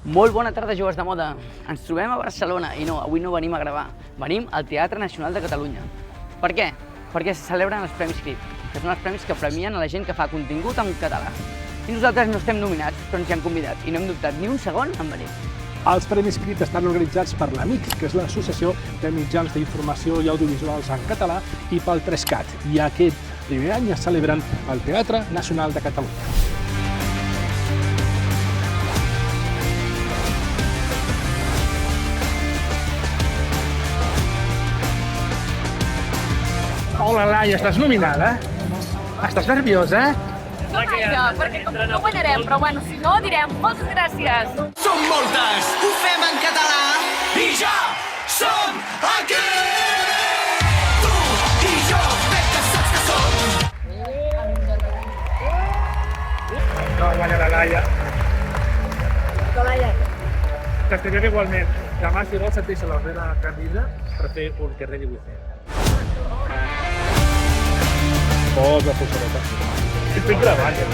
Molt bona tarda, joves de moda. Ens trobem a Barcelona i no, avui no venim a gravar. Venim al Teatre Nacional de Catalunya. Per què? Perquè se celebren els Premis CRIT, que són els premis que premien a la gent que fa contingut en català. I nosaltres no estem nominats, però ens hi hem convidat i no hem dubtat ni un segon en venir. Els Premis CRIT estan organitzats per l'AMIC, que és l'Associació de Mitjans d'Informació i Audiovisuals en Català, i pel 3CAT. I aquest primer any es celebren al Teatre Nacional de Catalunya. Hola, Laia, estàs nominada? Estàs nerviosa? No gaire, perquè com que no guanyarem, però bueno, si no, direm moltes gràcies. Som moltes, ho fem en català i ja som aquí! Tu i jo, crec que saps que som! No, guanya la Laia. T'estimem igualment. Demà, si vols, et deixo la meva camisa per fer un que regui vull fer. Posa, Fossereta. Estic gravant, ja.